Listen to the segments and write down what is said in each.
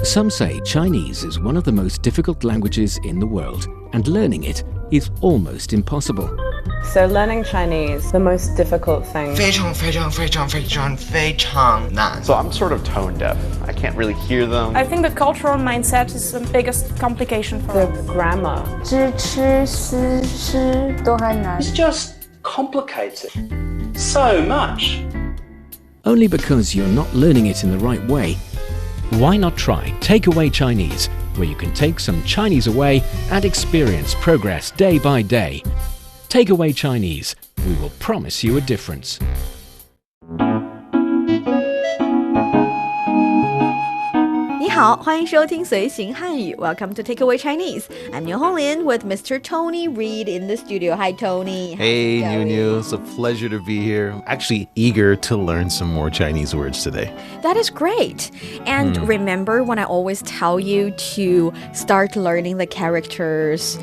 Some say Chinese is one of the most difficult languages in the world, and learning it is almost impossible. So learning Chinese, the most difficult thing. 非常非常非常非常非常难. So I'm sort of tone deaf. I can't really hear them. I think the cultural mindset is the biggest complication for The us. grammar. 知吃思诗都很难 It's just complicated so much. Only because you're not learning it in the right way. Why not try Takeaway Chinese, where you can take some Chinese away and experience progress day by day. Takeaway Chinese, we will promise you a difference. 你好，欢迎收听随行汉语 Welcome to Takeaway Chinese. I'm Niu Honglin with Mr. Tony Reed in the studio. Hi, Tony. Hey, Niuniu. It's a pleasure to be here. I'm actually eager to learn some more Chinese words today. That is great. And remember when I always tell you to start learning the characters,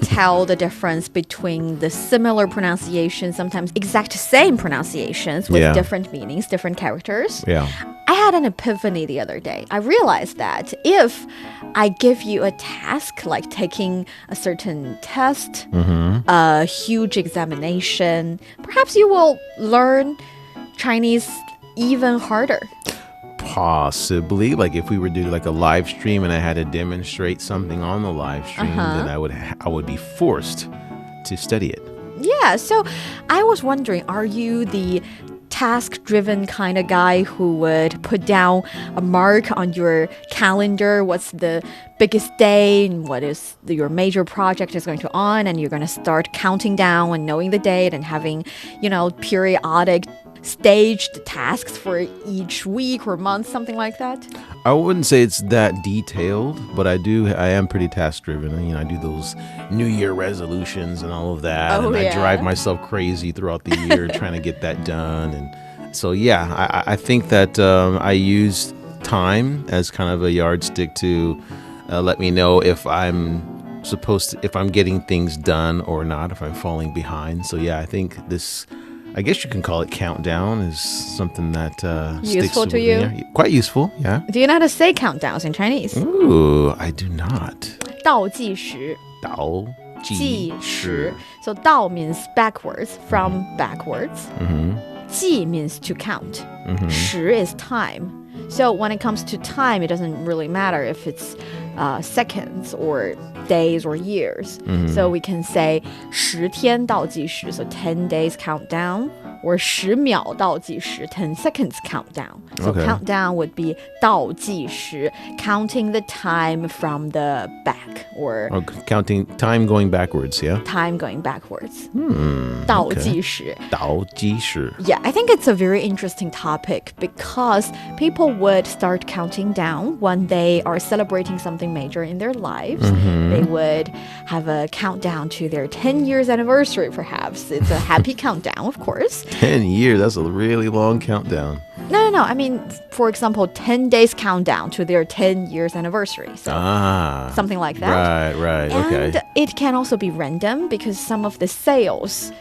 tell the difference between the similar pronunciations, sometimes exact same pronunciations with different meanings, different characters. Yeah. I had an epiphany the other day. I realized that if I give you a task, like taking a certain test, a huge examination, perhaps you will learn Chinese even harder. Possibly. Like if we were to do like a live stream and I had to demonstrate something on the live stream, then I would be forced to study it. Yeah, so I was wondering, are you the task-driven kind of guy who would put down a mark on your calendar? What's the biggest day and what is your major project is going to on, and you're going to start counting down and knowing the date and having, periodic staged tasks for each week or month, something like that? I wouldn't say it's that detailed, but I am pretty task driven. I do those New Year resolutions and all of that. Oh, and yeah. I drive myself crazy throughout the year trying to get that done. And so, yeah, I think that I use time as kind of a yardstick to let me know if I'm getting things done or not, if I'm falling behind. So, yeah, I think I guess you can call it countdown, is something that Useful sticks to you? with me. Quite useful, yeah. Do you know how to say countdowns in Chinese? Ooh, I do not. 倒计时倒计计时时 So 倒 means backwards, from backwards. 计 means to count. 时 is time. So when it comes to time, it doesn't really matter if it's seconds or days or years. So we can say 10天倒计时, so 10 days countdown, or 10秒倒计时, 10 seconds countdown. So Okay. countdown would be 倒计时, counting the time from the back, or counting time going backwards, yeah? time going backwards. 倒计时. 倒计时 Yeah, I think it's a very interesting topic because people would start counting down when they are celebrating something major in their lives. They would have a countdown to their 10 years anniversary, perhaps. It's a happy countdown, of course. 10 years, that's a really long countdown. No. I mean, for example, 10 days countdown to their 10 years anniversary. So something like that. Right, And okay. it can also be random because some of the sales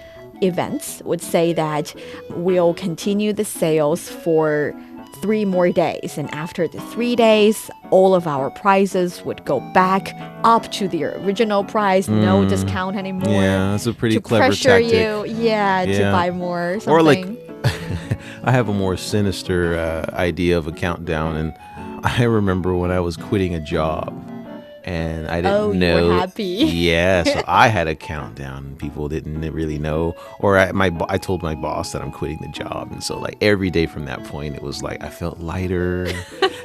events would say that we'll continue the sales for 3 more days. And after the 3 days, all of our prices would go back up to the original price. No discount anymore. Yeah, that's a pretty to clever pressure tactic. you, to buy more. Something. Or like, I have a more sinister idea of a countdown, and I remember when I was quitting a job, and I didn't know. You were happy. Yeah, so I had a countdown. People didn't really know, or I told my boss that I'm quitting the job, and so like every day from that point, it was like I felt lighter.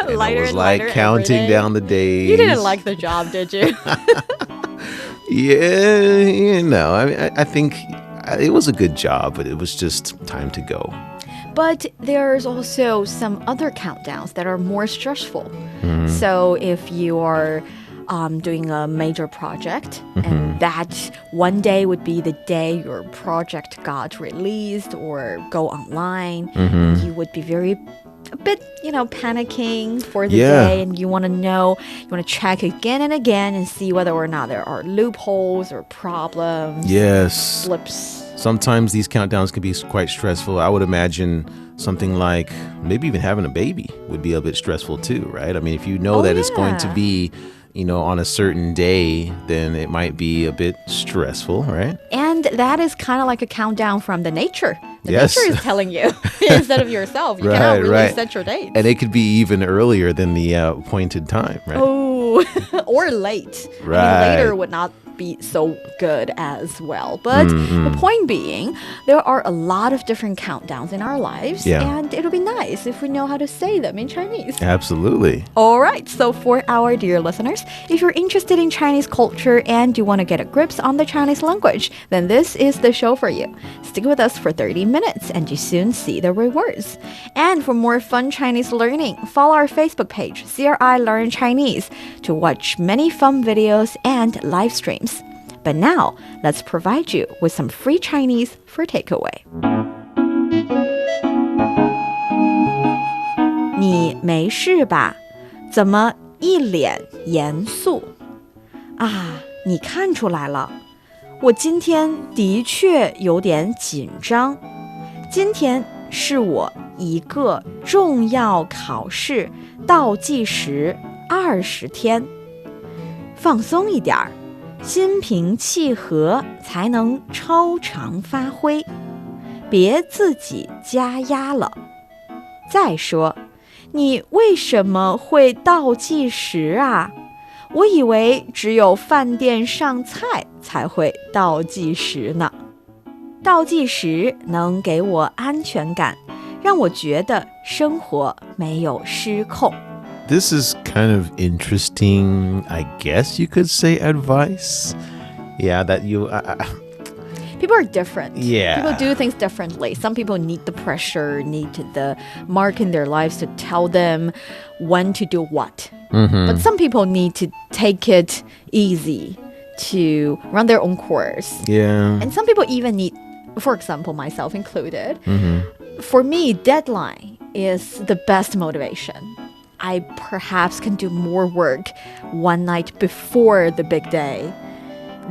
And Lighter I was and like lighter counting every day. down the days. You didn't like the job, did you? Yeah, I mean, I think it was a good job, but it was just time to go. But there's also some other countdowns that are more stressful. So if you are doing a major project, and that one day would be the day your project got released or go online, you would be a bit, panicking for the day, and you want to check again and again and see whether or not there are loopholes or problems. Yes. Slips. sometimes these countdowns can be quite stressful. I would imagine something like maybe even having a baby would be a bit stressful too, right? I mean, if you know that it's going to be, on a certain day, then it might be a bit stressful, right? And that is kind of like a countdown from the nature. The Yes. nature is telling you instead of yourself. You cannot really set your date. And it could be even earlier than the appointed time, right? Oh, or late. I Right. mean, later would not be so good as well. But the point being, there are a lot of different countdowns in our lives. Yeah. And it'll be nice if we know how to say them in Chinese. Absolutely. All right, so for our dear listeners, if you're interested in Chinese culture and you want to get a grips on the Chinese language, then this is the show for you. Stick with us for 30 minutes and you soon see the rewards. And for more fun Chinese learning, follow our Facebook page, CRI Learn Chinese, to watch many fun videos and live streams. But now, let's provide you with some free Chinese for takeaway. 你没事吧？怎么一脸严肃？啊，你看出来了，我今天的确有点紧张。今天是我一个重要考试倒计时20天。放松一点儿，心平气和才能超常发挥，别自己加压了。再说，你为什么会倒计时啊？我以为只有饭店上菜才会倒计时呢。倒计时能给我安全感，让我觉得生活没有失控。This is kind of interesting, I guess you could say, advice. Yeah, that you... People are different. Yeah. People do things differently. Some people need the pressure, need the mark in their lives to tell them when to do what. But some people need to take it easy to run their own course. Yeah. And some people even need, for example, myself included, for me, deadline is the best motivation. I perhaps can do more work one night before the big day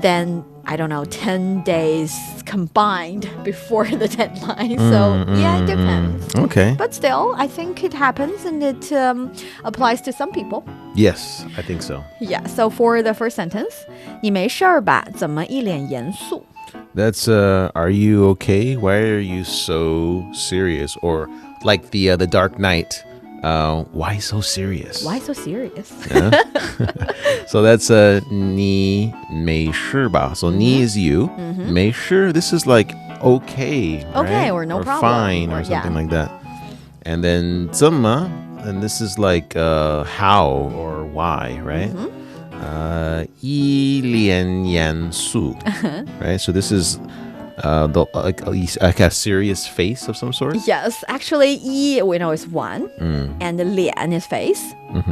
than, I don't know, 10 days combined before the deadline. So, yeah, it depends. Okay. But still, I think it happens and it applies to some people. Yes, I think so. Yeah, so for the first sentence, 你没事儿吧？怎么一脸严肃？ That's, are you okay? Why are you so serious? Or like the Dark Knight, why so serious? Why so serious? So that's 你没事吧? So 你 is you. 没事, this is like okay, Okay, right? or no problem, fine, or or something yeah. like that. And then 怎么, and this is like how or why, right? 一脸严肃, right? So this is like a serious face of some sort. Yes, actually, 一 we know is one, and 脸 is face.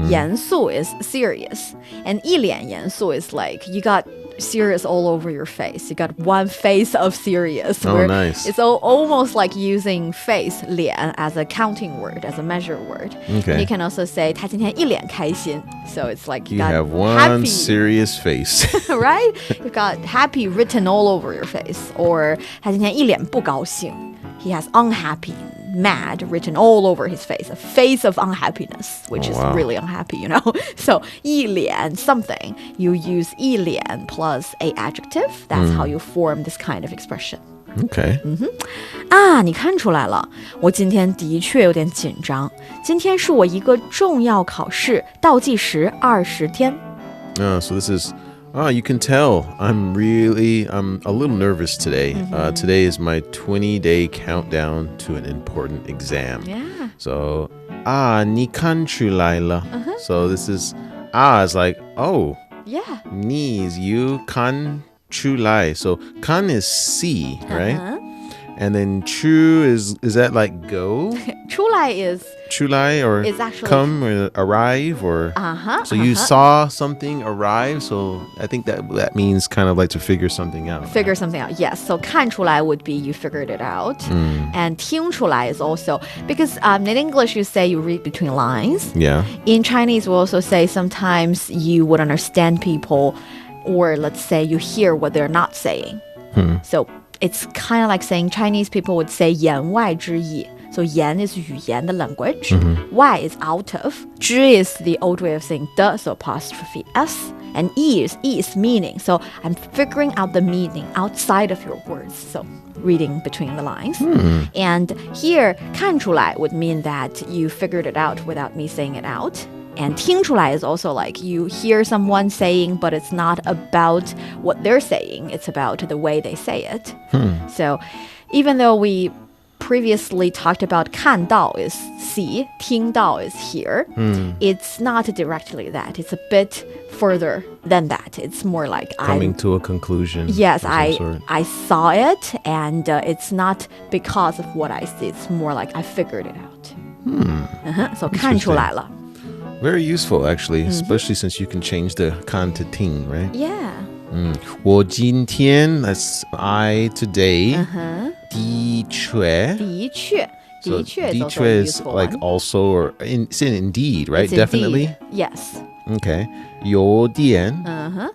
严肃 is serious, and 一脸严肃 is like you got serious all over your face. You got one face of serious. Oh, nice. It's almost like using face 脸 as a counting word, as a measure word. Okay. And you can also say 他今天一脸开心. So it's like You got have one happy. serious face. Right? You've got happy written all over your face. Or 他今天一脸不高兴. He has unhappy, mad written all over his face. A face of unhappiness, which is wow. really unhappy, you know? So 一脸 something. You use 一脸 plus a adjective. That's how you form this kind of expression. Okay. 啊，你看出来了，我今天的确有点紧张。今天是我一个重要考试，倒计时20天。So this is, you can tell I'm a little nervous today. Today is my 20-day countdown to an important exam. Yeah. So, 你看出来了. So this is, is like, oh, Yeah. 你 is you, 看出来. So, 看 is see, right? And then 出 is that like go? 出来 is 出来 or It's actually- come or arrive or so you saw something arrive, so I think that means kind of like to figure something out. figure something out. Yes. So 看出来 would be you figured it out. And 听出来 is also because in English you say you read between lines. Yeah. In Chinese we also say sometimes you would understand people, or let's say you hear what they're not saying. So it's kind of like saying Chinese people would say 言外之意. So 言 is 语言 the language. 外 is out of. 之 is the old way of saying the, so apostrophe s. And 意 is meaning. So I'm figuring out the meaning outside of your words. So reading between the lines. And here 看出来 would mean that you figured it out without me saying it out. And 听出来 is also like you hear someone saying, but it's not about what they're saying. It's about the way they say it. So even though we previously talked about 看到 is see, 听到 is hear, it's not directly that. It's a bit further than that. It's more like Coming to a conclusion. Yes, of some sort. I saw it, and it's not because of what I see. It's more like I figured it out. So 看出来了. Very useful, actually, especially since you can change the 看 to 听, right? Yeah. 我今天 that's I today. 的确. 的确. So 的确 is 的 also 确 a is useful like one. also or it's an indeed, right? It's Definitely. indeed. Yes. Okay. 有点.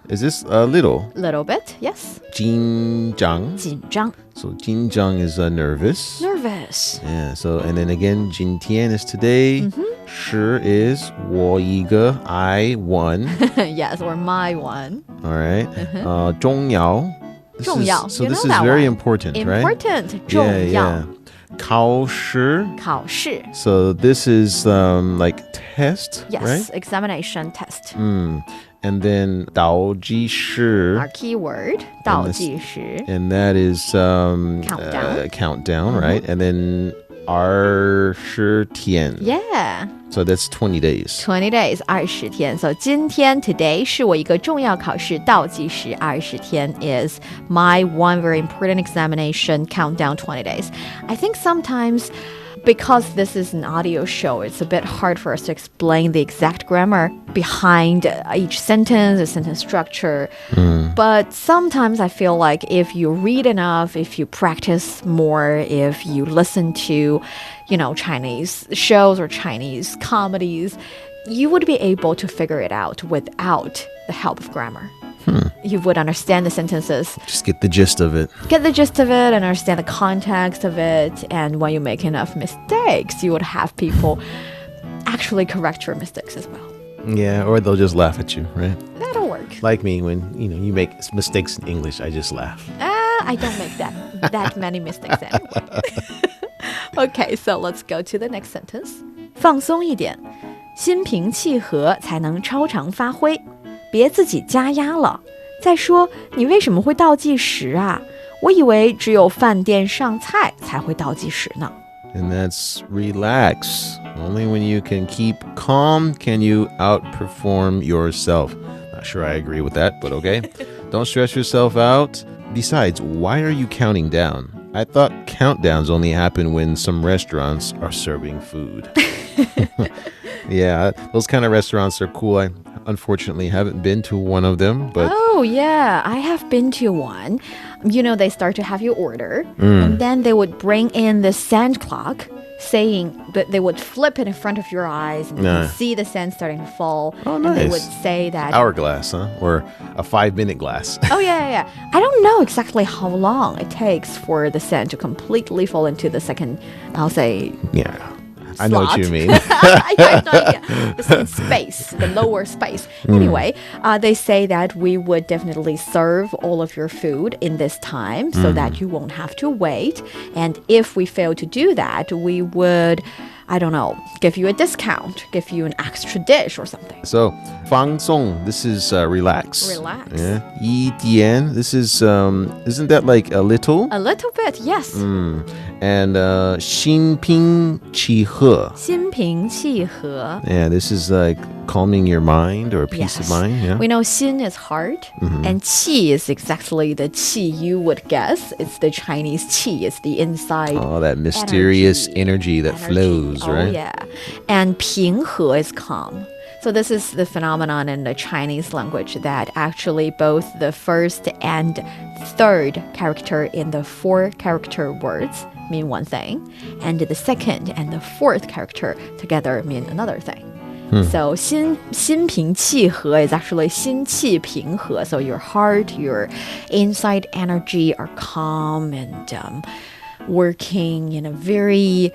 Is this a little? Little bit. Yes. 紧张. 紧张. So 紧张 is nervous. Nervous. Yeah. So and then again, 今天 is today. 是 is 我一个 I one. Yes, or my one. All right. 重要.重要. So You this know is that very one. important, right? Important. Yeah, 重要. yeah. 考试. 考试. So this is like test, Yes, right? examination test. And then 倒计时. Our keyword, 倒计时. And that is Countdown. Countdown, right? And then 20天. Yeah. So that's 20 days. 20 days, 20天. So 今天 today 是我一个重要考试倒计时20天 is my one very important examination countdown 20 days. I think sometimes because this is an audio show, it's a bit hard for us to explain the exact grammar behind each sentence, the sentence structure. But sometimes I feel like if you read enough, if you practice more, if you listen to, Chinese shows or Chinese comedies, you would be able to figure it out without the help of grammar. You would understand the sentences. Just get the gist of it. Get the gist of it, understand the context of it, and when you make enough mistakes, you would have people actually correct your mistakes as well. Yeah, or they'll just laugh at you, right? That'll work. Like me, when you make mistakes in English, I just laugh. I don't make that many mistakes anyway. Okay, so let's go to the next sentence. 放松一点，心平气和才能超常发挥。别自己加压了。再说，你为什么会倒计时啊？我以为只有饭店上菜才会倒计时呢。And that's relax. Only when you can keep calm can you outperform yourself. Not sure I agree with that, but okay. Don't stress yourself out. Besides, why are you counting down? I thought countdowns only happen when some restaurants are serving food. Yeah, those kind of restaurants are cool. I unfortunately haven't been to one of them, but Oh, yeah, I have been to one. They start to have your order, and then they would bring in the sand clock, saying that they would flip it in front of your eyes, and you can see the sand starting to fall. Oh, And they nice. would say that hourglass, huh? Or a 5-minute glass. Oh, yeah. I don't know exactly how long it takes for the sand to completely fall into the second, I'll say, Yeah. I know what slot. you mean. I have no idea. The second space, the lower space. Anyway, they say that we would definitely serve all of your food in this time so that you won't have to wait. And if we fail to do that, we would, I don't know, give you a discount, give you an extra dish or something. So, 放松, this is relax. Relax. Yeah. 一点, this is, isn't that like a little? A little bit, yes. And 心平气和. 心平气和. Yeah, this is like calming your mind or peace of mind. Yeah. We know 心 is heart, and 气 is exactly the 气 you would guess. It's the Chinese 气. It's the inside. Oh, that mysterious energy that flows, right? Oh, yeah. And 平和 is calm. So this is the phenomenon in the Chinese language that actually both the first and third character in the 4-character words mean one thing, and the second and the fourth character together mean another thing. So 心平气和 is actually 心气平和. So your heart, your inside energy are calm and working in a very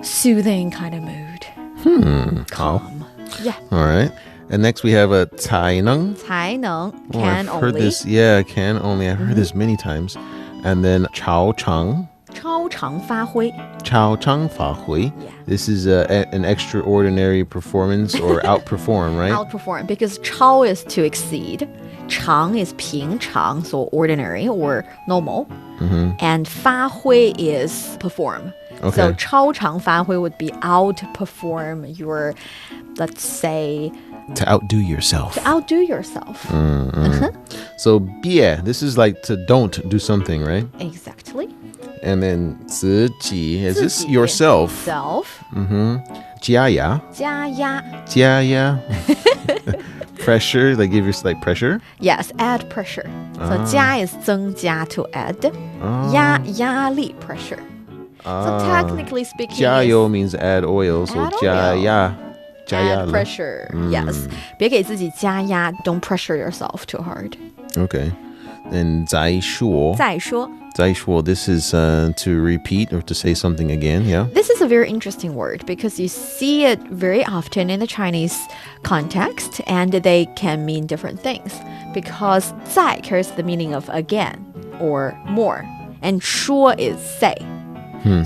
soothing kind of mood. Calm. Yeah. All right. And next we have a tainong. 才能 Oh, can I've heard only. this. Yeah, can only. I've heard this many times. And then 超常.超常发挥. 超常发挥. Yeah. This is an extraordinary performance or outperform, right? Outperform because 超 is to exceed. 常 is 平常, so ordinary or normal. And 发挥 is perform. Okay. So 超常发挥 would be outperform your, let's say, To outdo yourself. outdo yourself. So 别, this is like to don't do something, right? Exactly. And then 自己, is this 自己 yourself? Self. 加压.加压. 加压. Pressure, they give you like pressure. Yes, add pressure. So 加 is 增加 to add. 压力 pressure. So technically speaking, 加油 means add oil. So Add oil. 加压. 加压 add 了. pressure. Yes. 别给自己加压. Don't pressure yourself too hard. Okay. And 再说.再说. 再说, this is to repeat or to say something again, yeah? This is a very interesting word because you see it very often in the Chinese context and they can mean different things because 再 carries the meaning of again or more and 说 is say.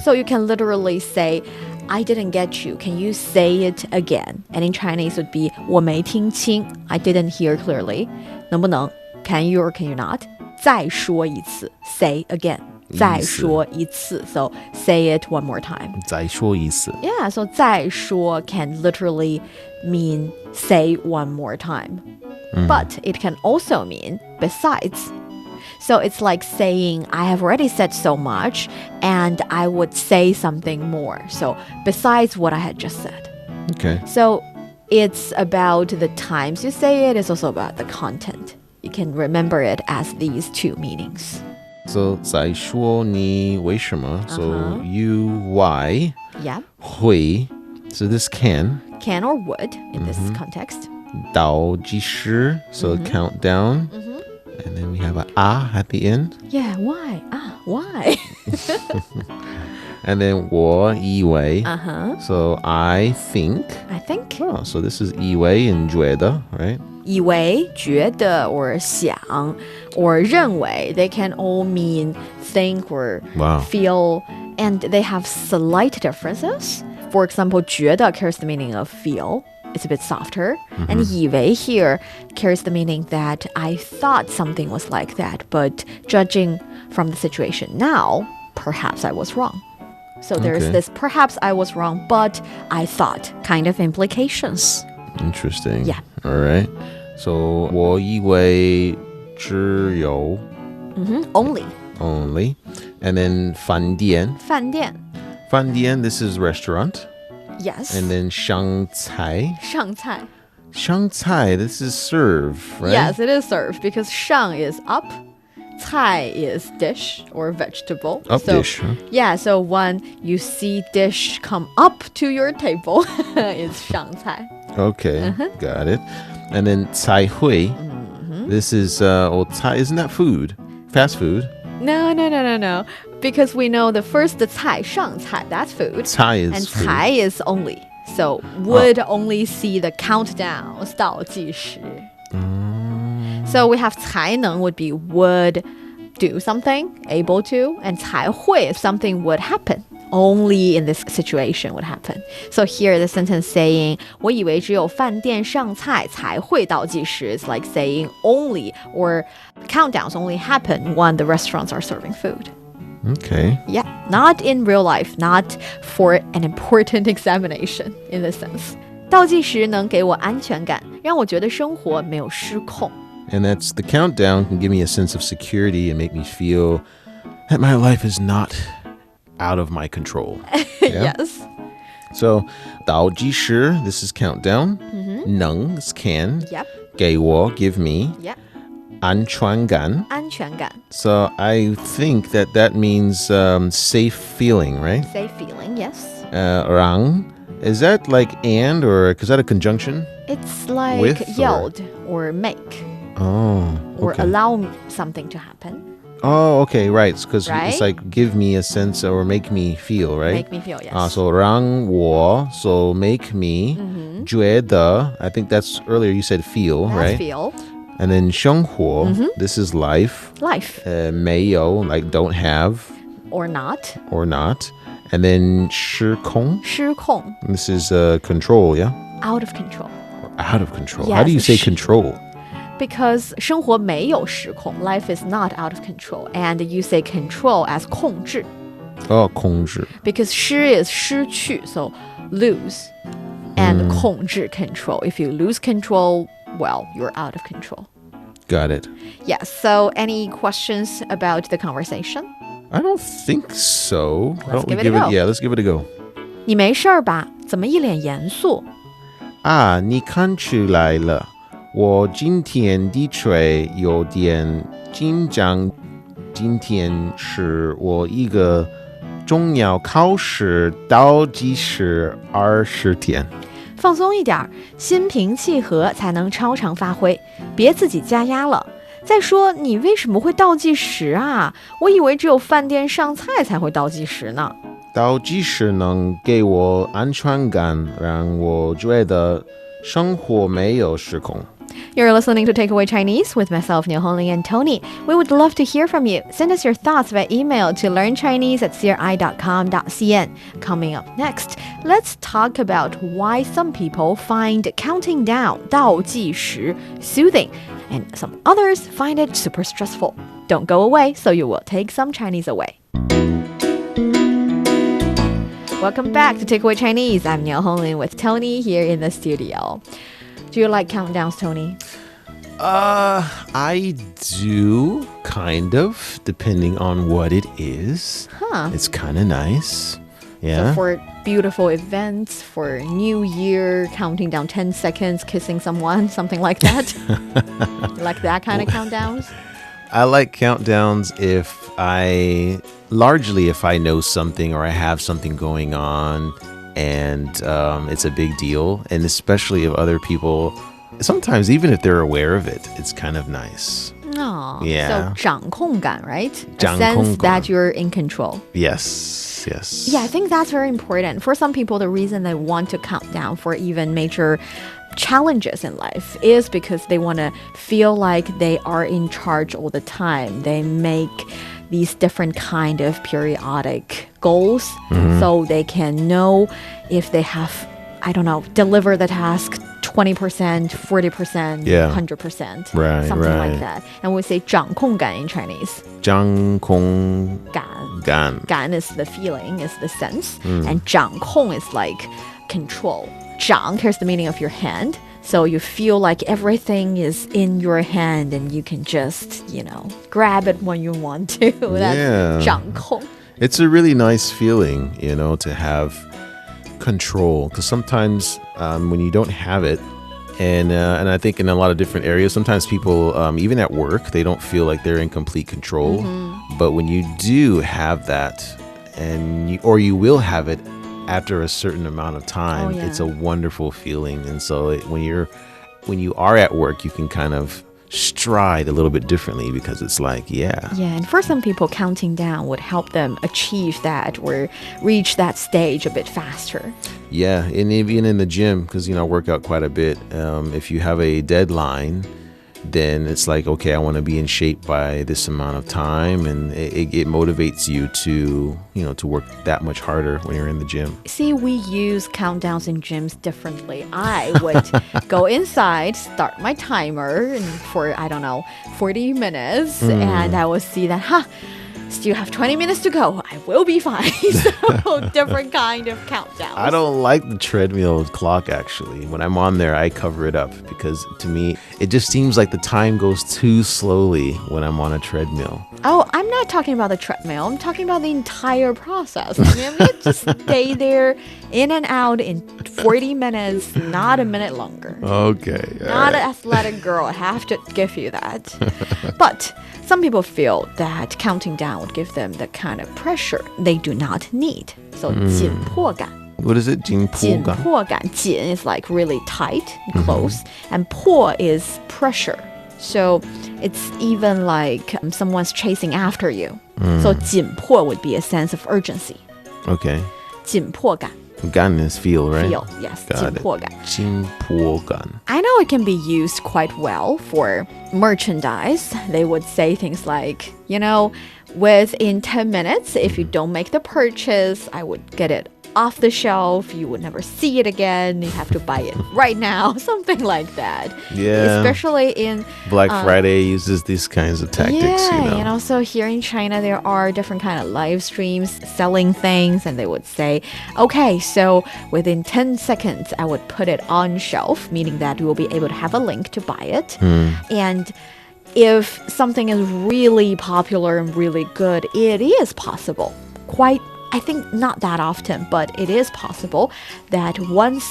So you can literally say, I didn't get you. Can you say it again? And in Chinese would be 我没听清. I didn't hear clearly. 能不能? Can you or can you not? 再说一次. Say again. 再说一次. So say it one more time. 再说一次. Yeah, so 再说 can literally mean say one more time. But it can also mean besides. So it's like saying, I have already said so much and I would say something more. So besides what I had just said. Okay. So it's about the times you say it. It's also about the content. You can remember it as these two meanings. So 再说你为什么? So you, why, Yeah. 会. So this can. Can or would in this context. 倒计时. So countdown. And then we have a at the end. Yeah, why? Why? And then 我以为. So I think. I think. Oh, so this is 以为 and 觉得, right? 以为, 觉得, or 想, or 认为, they can all mean think or Wow. feel, and they have slight differences. For example, 觉得 carries the meaning of feel. It's a bit softer. And 以为 here carries the meaning that I thought something was like that, but judging from the situation now, perhaps I was wrong. So there's Okay. this perhaps I was wrong, but I thought kind of implications. Interesting. Yeah. All right. So 我以为只有 Only. only. And then 饭店. 饭店. 饭店, this is restaurant. Yes. And then 上菜. 上菜. 上菜, this is serve, right? Yes, it is served because 上 is up, 菜 is dish or vegetable. Up So, dish, huh? Yeah, so when you see dish come up to your table, it's 上菜. Okay, got it. And then 菜会. This is,菜, isn't that food? Fast food. No. Because we know the first 菜, 上菜, that's food. 菜 is And food. 菜 is only. So would only see the countdown, 倒计时. So we have 才能 would be would do something, able to, and 才会 if something would happen. Only in this situation would happen. So here the sentence saying 我以为只有饭店上菜才会倒计时 is like saying only or countdowns only happen when the restaurants are serving food. Okay. Yeah, not in real life, not for an important examination in this sense. 倒计时能给我安全感，让我觉得生活没有失控。 And that's the countdown can give me a sense of security and make me feel that my life is not out of my control. Yeah? Yes. So, 倒计时, this is countdown. 能 is can. Yep. 给我 give me. Yep. 安全感. 安全感 So I think that means safe feeling, right? safe feeling, yes. 让 Is that like and or is that a conjunction? It's like With or- yield or make Oh, or okay. allow something to happen. Oh, okay, right. Because Right? it's like give me a sense or make me feel, right? Make me feel, yes. So 让我 so make me. 觉得 I think that's earlier you said feel, That's right? feel. And then 生活 this is life. Life 没有 like don't have or not. or not. And then 失控失控 this is control, yeah? out of control. Out of control. Yes, How do you say 是 control? Because 生活没有失控, life is not out of control. And you say control as 控制. Oh, 控制 Because 失 is 失去, so lose. And 控制 control. If you lose control, well, you're out of control. Got it. Yes, so any questions about the conversation? I don't think so. Why Let's don't we give it a go. Yeah, let's give it a go. 你没事儿吧？怎么一脸严肃？啊，你看出来了，我今天的确有点紧张。今天是我一个重要考试，倒计时20天。放松一点儿，心平气和才能超常发挥，别自己加压了。再说，你为什么会倒计时啊？我以为只有饭店上菜才会倒计时呢。倒计时能给我安全感，让我觉得生活没有失控。You're listening to Takeaway Chinese with myself, Niuniu and Tony. We would love to hear from you. Send us your thoughts via email to learnchinese@cri.com.cn. Coming up next, let's talk about why some people find counting down 倒计时 soothing, and some others find it super stressful. Don't go away, so you will take some Chinese away. Welcome back to Takeaway Chinese. I'm Niuniu with Tony here in the studio. Do you like countdowns, Tony? I do, kind of, depending on what it is. Huh. It's kind of nice. Yeah. So for beautiful events, for New Year, counting down 10 seconds, kissing someone, something like that. You like that kind of countdowns? I like countdowns if I know something or I have something going on and it's a big deal. And especially if other people, sometimes even if they're aware of it, it's kind of nice. Oh, Yeah. So 掌控感, right? A 掌控 sense 感. that you're in control. Yes, yes. Yeah, I think that's very important. For some people, the reason they want to count down for even major challenges in life is because they want to feel like they are in charge all the time. They make these different kind of periodic goals so they can know if they have, I don't know, deliver the task 20%, 40%, Yeah. 100%, Right, something right. like that. And we say 掌控感 in Chinese. 掌控感感. 感 is the feeling, is the sense. And 掌控 is like control. 掌 here's the meaning of your hand. So you feel like everything is in your hand and you can just, grab it when you want to. That's Yeah. 掌控. It's a really nice feeling, to have control. Because sometimes when you don't have it, and I think in a lot of different areas, sometimes people, even at work, they don't feel like they're in complete control. But when you do have that, or you will have it after a certain amount of time, yeah. it's a wonderful feeling. And so when you are at work, you can kind of stride a little bit differently because it's like, yeah. Yeah, and for some people, counting down would help them achieve that or reach that stage a bit faster. Yeah, and even in the gym, because, I work out quite a bit. If you have a deadline, then it's like, okay, I want to be in shape by this amount of time. And it motivates you to, to work that much harder when you're in the gym. See, we use countdowns in gyms differently. I would go inside, start my timer for, 40 minutes. And I will see that, still have 20 minutes to go. I will be fine. So different kind of countdowns. I don't like the treadmill clock, actually. When I'm on there, I cover it up because to me, it just seems like the time goes too slowly when I'm on a treadmill. Oh, I'm not talking about the treadmill. I'm talking about the entire process. I mean, you just stay there in and out in 40 minutes, not a minute longer. Okay. Not an athletic girl, I have to give you that. But some people feel that counting down would give them the kind of pressure they do not need. So 紧迫感. What is it? 紧迫感.紧迫感. 紧 is like really tight, close, and 迫 is pressure. So it's even like someone's chasing after you. So 紧迫 would be a sense of urgency. Okay. 紧迫感. 感 is feel, right? Feel, yes. Got 紧迫感. 紧迫感. I know it can be used quite well for merchandise. They would say things like, within 10 minutes, if you don't make the purchase, I would get it off the shelf. You would never see it again. You have to buy it right now. Something like that. Yeah. Especially in Black Friday uses these kinds of tactics, yeah, and also here in China, there are different kind of live streams selling things, and they would say, okay, so within 10 seconds, I would put it on shelf, meaning that you will be able to have a link to buy it. And if something is really popular and really good, it is possible. I think not that often, but it is possible that once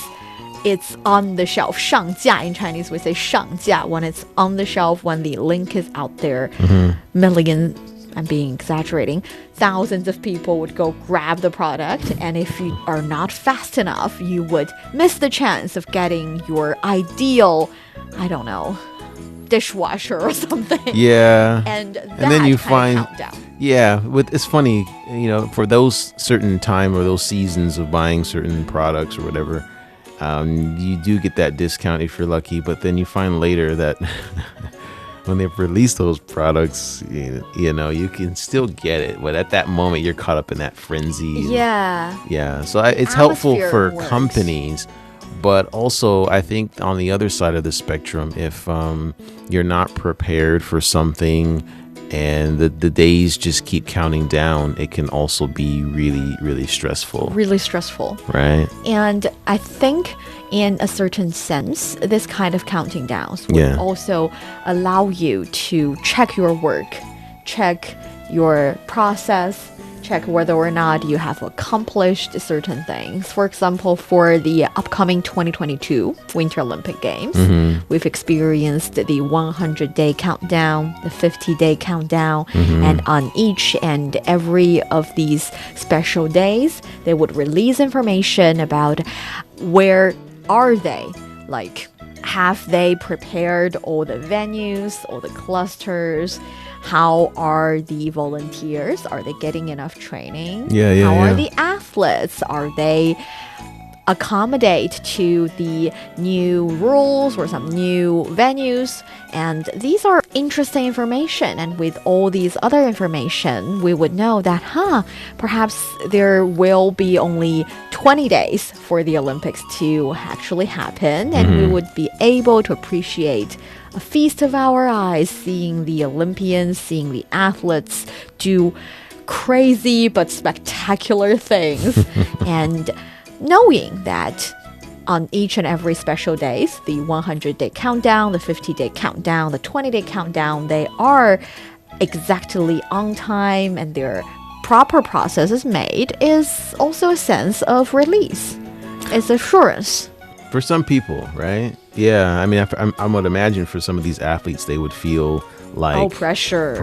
it's on the shelf, 上架 in Chinese we say 上架, when it's on the shelf, when the link is out there, millions, I'm being exaggerating, thousands of people would go grab the product, and if you are not fast enough, you would miss the chance of getting your ideal, I don't know, dishwasher or something. Yeah. And then you find countdown. Yeah, it's funny, for those certain time or those seasons of buying certain products or whatever, you do get that discount if you're lucky, but then you find later that when they've released those products, you can still get it, but at that moment you're caught up in that frenzy. Yeah. So it's helpful for companies, but also I think on the other side of the spectrum, if you're not prepared for something and the days just keep counting down, it can also be really, really stressful. Really stressful. Right. And I think in a certain sense, this kind of counting downs would also allow you to check your work, check your process, check whether or not you have accomplished certain things. For example, for the upcoming 2022 Winter Olympic Games, we've experienced the 100-day countdown, the 50-day countdown, and on each and every of these special days, they would release information about where are they, like have they prepared all the venues, all the clusters? How are the volunteers? Are they getting enough training? How are the athletes? Are they accommodate to the new rules or some new venues? And these are interesting information. And with all these other information, we would know that, perhaps there will be only 20 days for the Olympics to actually happen. And we would be able to appreciate a feast of our eyes, seeing the Olympians, seeing the athletes do crazy but spectacular things. And knowing that on each and every special days, the 100-day countdown, the 50-day countdown, the 20-day countdown, they are exactly on time and their proper process is made, is also a sense of release. It's assurance. For some people, right? Yeah, I mean, I would imagine for some of these athletes, they would feel like pressure,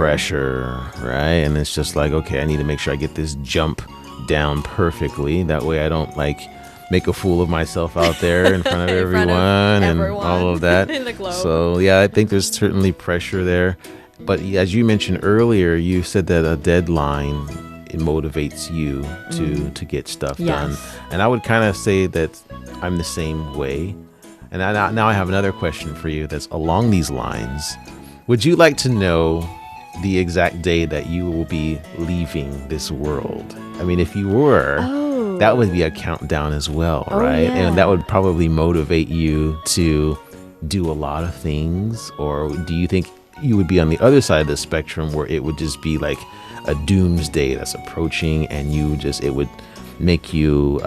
right? And it's just like, okay, I need to make sure I get this jump down perfectly. That way I don't make a fool of myself out there in front of everyone and all of that. In the globe. So yeah, I think there's certainly pressure there. But as you mentioned earlier, you said that a deadline, it motivates you to get stuff done. And I would kind of say that I'm the same way. And now I have another question for you that's along these lines. Would you like to know the exact day that you will be leaving this world? I mean, if you were, that would be a countdown as well, right? Yeah. And that would probably motivate you to do a lot of things. Or do you think you would be on the other side of the spectrum where it would just be like a doomsday that's approaching and it would make you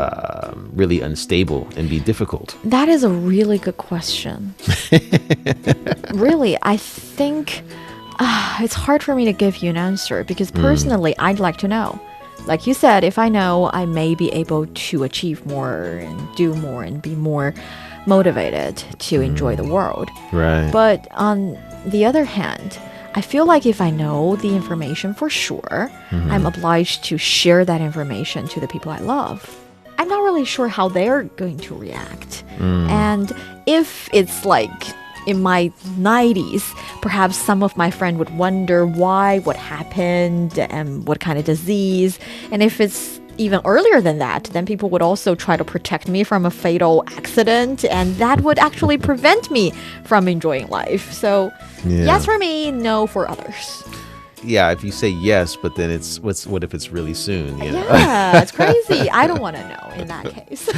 really unstable and be difficult? That is a really good question. Really, I think it's hard for me to give you an answer because personally, I'd like to know. Like you said, if I know, I may be able to achieve more and do more and be more motivated to enjoy the world. Right. But on the other hand, I feel like if I know the information for sure, I'm obliged to share that information to the people I love. I'm not really really sure how they're going to react. And if it's like in my 90s, perhaps some of my friends would wonder why, what happened, and what kind of disease. And if it's even earlier than that, then people would also try to protect me from a fatal accident, and that would actually prevent me from enjoying life. So, yes for me, no for others. Yeah, if you say yes, but then what if it's really soon? You know? Yeah, it's crazy. I don't want to know in that case.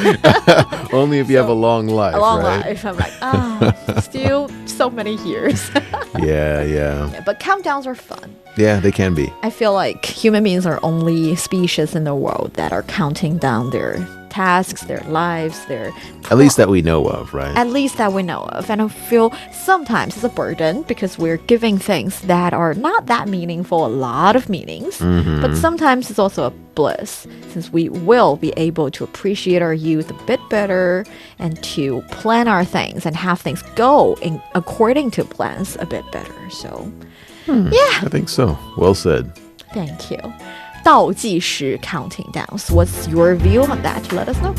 Only if you have a long life. A long right? life. I'm like, still so many years. Yeah. But countdowns are fun. Yeah, they can be. I feel like human beings are only species in the world that are counting down their tasks, their lives, their... At least that we know of, right? At least that we know of. And I feel sometimes it's a burden because we're giving things that are not that meaningful, a lot of meanings. But sometimes it's also a bliss since we will be able to appreciate our youth a bit better and to plan our things and have things go according to plans a bit better. So, yeah. I think so. Well said. Thank you. 倒计时 counting downs. What's your view on that? Let us know.